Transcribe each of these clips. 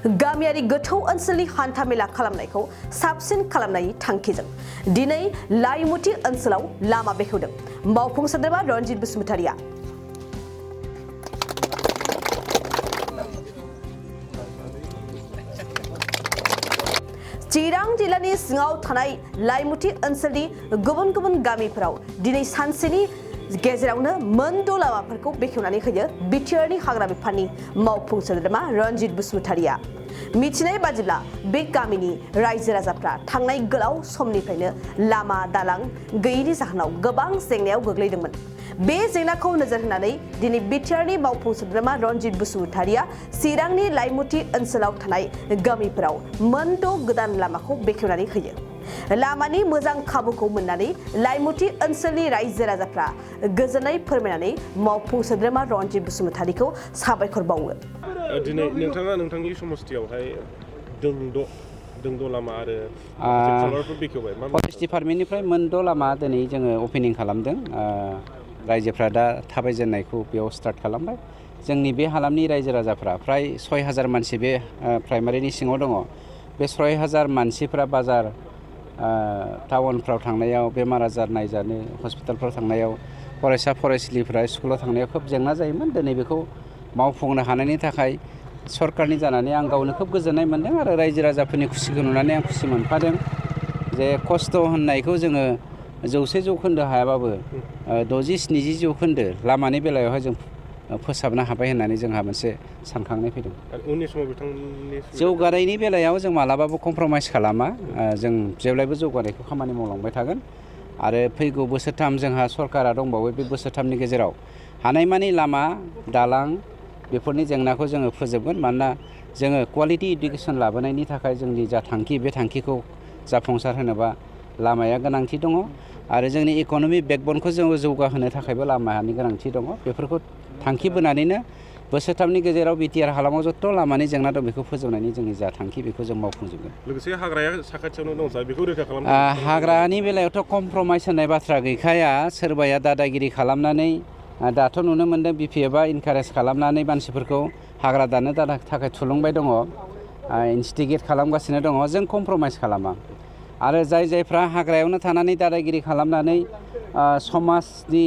गामियारि गोथौ ओनसोलनि हान्थामेला खालामनायखौ साबसिन खालामनायनि थांखिजों दिनै लाइमुथि ओनसोलाव लामा बेखेवदों मावफुं सोद्रोमा रनजित बसुमतारिया। चिरां जिल्लानि सिङाव थानाय लाइमुथि ओनसोलनि गुबुन गुबुन गामिफोराव दिनै सानसेनि गेजेरावनो मोनद' लामाफोरखौ बेखेवनानै होयो बिटिआरनि हाग्रा बिफाननि मावफुं सोद्रोमा रनजित बसुमतारिया। मिथिनाय बादिब्ला बे गामिनि रायजो राजाफ्रा थांनाय गोलाव समनिफ्रायनो लामा दालां गैयैनि जाहोनाव गोबां जेंनायाव गोग्लैदोंमोन। बे जेंनाखौ नोजोर होनानै दिनै बिटिआरनि मावफुं सोद्रोमा रनजित बसुमतारिया चिरांनि लाइमुथि ओनसोलाव थानाय गामिफोराव मोनद' गोदान लामाखौ बेखेवनानै होयो। लामानि मोजां खाबुखौ मोननानै लाइमुथि ओनसोलनि रायजो राजाफ्रा गोजोननाय फोरमायनानै मावफुं सोद्रोमा रनजित बसुमतारिखौ साबायखर बावो। दिनै नोंथाङा नोंथांनि समस्थियावहाय दोंद' लामा आरो खामारफोर बेखेवबाय। फरेस्ट डिपार्टमेन्टनिफ्राय मोनद' लामा दिनै जोङो अपेनिं खालामदों। रायजोफ्रा दा थाबायजेननायखौ बेयाव स्टार्ट खालामबाय। जोंनि बे हालामनि रायजो राजाफ्रा फ्राय 6000 मानसि बे प्राइमारिनि सिङाव दङ। बे 6000 मानसिफ्रा बाजार टाउनफ्राव थांनायाव बेमार आजार नायजानो हस्पिटालफ्राव थांनायाव फरायसा फरायसुलिफ्रा स्कुलाव थांनायाव खोब जेंना जायोमोन। दिनै बेखौ मावफुंनो हानायनि थाखाय सरकारनि जानानै आं गावनो खोब गोजोननाय मोन्दों आरो रायजो राजाफोरनि खुसिखौ नुनानै आं खुसि मोनफादों जे खस्थ' होननायखौ जोङो 100 जौखोन्दो हायाबाबो 60-70 जौखोन्दो लामानि बेलायावहाय जों फोसाबनो हाबाय होननानै जोंहा मोनसे सानखांनाय फैदों। उननि समाव बिथांनि जौगानायनि बेलायाव जों मालाबाबो कमप्रमाइस खालामा। जों जेब्लायबो जौगानायखौ खामानि मावलांबाय थागोन आरो फैगौ बोसोरथाम जोंहा सरकारा दंबावो। बे बोसोरथामनि गेजेराव हानायमानि लामा दालां बेफोरनि जेंनाखौ जोङो फोजोबगोन। मानोना जोङो क्वालिटि इडुकेसन लाबोनायनि थाखाय जोंनि जा थांखि बे थांखिखौ जाफुंसार होनोबा लामाया गोनांथि दङ आरो जोंनि इक'नमिक बेकबनखौ जोङो जौगाहोनो थाखायबो लामानि गोनांथि दङ। बेफोरखौ थांखि बोनानैनो बोसोरथामनि गेजेराव बिटिआर हालामाव जथ' लामानि जेंना दं बेखौ फोजोबनायनि जोंनि जा थांखि बेखौ जों मावफुंजोबगोन। लोगोसे हाग्राया साखाथियावनो दं सार, बेखौ रैखा खालामनो हाग्रानि बेलायावथ' कमप्रमाइस होननाय बाथ्रा गैखाया। सोरबाया दादागिरि खालामनानै दाथ' नुनो मोन्दों बिपिएफआ इनकारेज खालामनानै मानसिफोरखौ हाग्रा दाननो थाखाय थुलुंबाय दङ, इनस्टिगेट खालामगासिनो दङ। जों कमप्रमाइस खालामा आरो जायफ्रा हाग्रायावनो थानानै दादागिरि खालामनानै समाजनि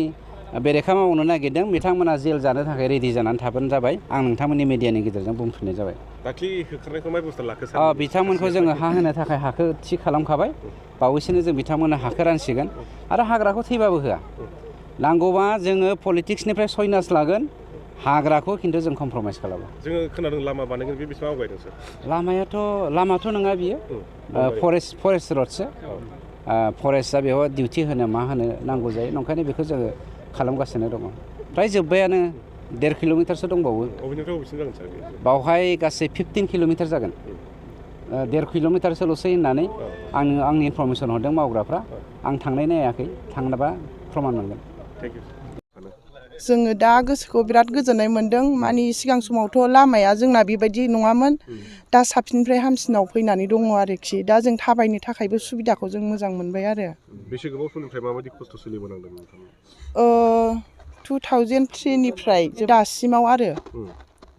बेरेखा मावनो नागिरदों बिथांमोना जेल जानो थाखाय रेडि जानानै थाबानो जाबाय। आं नोंथांमोननि मिडियानि गेजेरजों बुंफिननाय जाबाय। दाख्लि होखारनायखौ मा बेबस्था लाखो सार? बिथांमोनखौ जोङो हा होनो थाखाय हाखौ थि खालामखाबाय। बावैसोनो जों बिथांमोननो हाखौ रानसिगोन आरो हाग्राखौ थैबाबो होआ। नांगौबा जोङो पलिटिक्सनिफ्राय सयनास लागोन, हाग्राखौ खिन्थु जों कमप्रमाइस खालामो। जोङो खोनादों लामा बानायगोन, बे बेसेबां आवगायदों सार? लामाथ' नङा बियो, फरेस्ट रडसो। फरेस्टआ बेयाव डिउटि होनो मा होनो नांगौ जायो, नंखायनो बेखौ जोङो खालामगासिनो दङ। फ्राय जोब्बायानो, 1.5 किल'मिटारसो दंबावो। अबेनिफ्राय अबेसिम जागोन सार? बावहाय गासै 15 किल'मिटार जागोन। 1.5 किल'मिटारसोल'सै होननानै आंनि इनफरमेसन हरदों मावग्राफ्रा। आं थांनाय नायाखै, थांनोबा प्रमान मोनगोन। जोङो दा गोसोखौ बिराद गोजोननाय मोन्दों। मानि सिगां समावथ' लामाया जोंना बेबायदि नङामोन, दा साबसिननिफ्राय हामसिनाव फैनानै दङ आरोखि। दा जों थाबायनो थाखायबो सुबिदाखौ जों मोजां मोनबाय आरो। बेसे गोबाव समनिफ्राय माबायदि खस्थ' सोलिबोनांदों नोंथांमोन? 2003निफ्राय दासिमाव आरो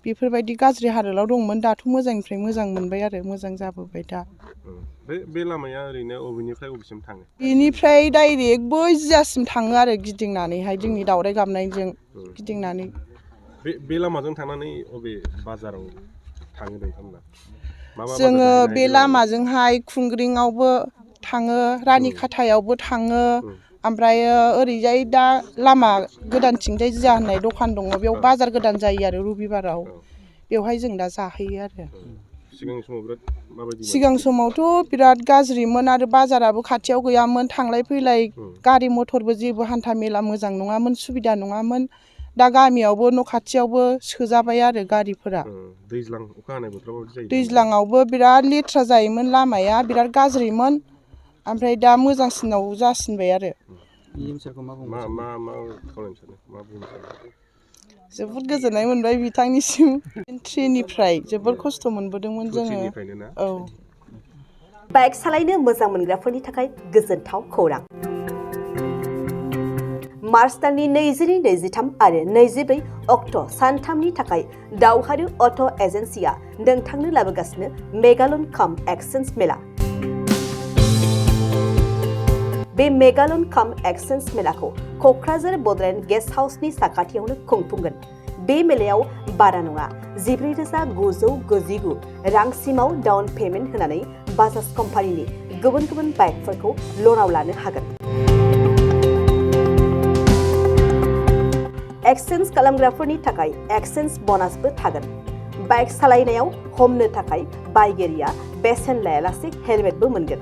बेफोरबायदि गाज्रि हालोदाव दंमोन। दाथ' मोजांनिफ्राय मोजां मोनबाय आरो, मोजां जाबोबाय दा। बे लामाया ओरैनो अबेनिफ्राय अबेसिम थाङो? बेनिफ्राय डाइरेक्ट बै जियासिम थाङो आरो, गिदिंनानैहाय जोंनि दावराइ गाबनायजों गिदिंनानै। बे लामाजों थांनानै अबे बाजाराव थाङो नोंथांमोना? जोङो बे लामाजोंहाय खुंग्रिङावबो थाङो, रानिखाथायावबो थाङो, ओमफ्राय ओरैजाय दा लामा गोदानथिंजाय जिया होननाय दखान दङ, बेयाव बाजार गोदान जायो आरो रबिबाराव, बेवहाय जों दा जाहैयो आरो। सिगां समावथ' बिराद गाज्रिमोन आरो बाजाराबो खाथियाव गैयामोन, थांलाय फैलाय गारि मथरबो जेबो हान्था मेला मोजां नङामोन, सुबिदा नङामोन। दा गामियावबो न' खाथियावबो सोजाबाय आरो गारिफोरा। दैज्लां अखा हानाय बोथोराव माबायदि जायो? दैज्लाङावबो बिराद लेथ्रा जायोमोन, लामाया बिराद गाज्रिमोन, ओमफ्राय दा मोजांसिनाव जासिनबाय आरो। जोबोद गोजोननाय मोनबाय बिथांनिसिम। 3निफ्राय जोबोद खस्थ' मोनबोदोंमोन जोङो। औ। बाइक सालायनो मोजां मोनग्राफोरनि थाखाय गोजोनथाव खौरां। मार्च दाननि 22, 23 आरो 24 अक्ट' सानथामनि थाखाय दावहारु अट' एजेन्सिया नोंथांनो लाबोगासिनो मेगालन काम एक्सचेन्ज मेला। बे मेगालन काम एक्सचेन्ज मेलाखौ क'क्राझार बड'लेण्ड गेस्ट हाउसनि साखाथियावनो खुंफुंगोन। बे मेलायाव बारा नङा 14,999 रांसिमाव डाउन पेमेन्ट होनानै बाजाज कम्पानिनि गुबुन गुबुन बाइकफोरखौ ल'नाव लानो हागोन। एक्सचेन्ज खालामग्राफोरनि थाखाय एक्सचेन्ज ब'नासबो थागोन। बाइक सालायनायाव हमनो थाखाय बायगिरिया बेसेन लायालासे हेलमेटबो मोनगोन।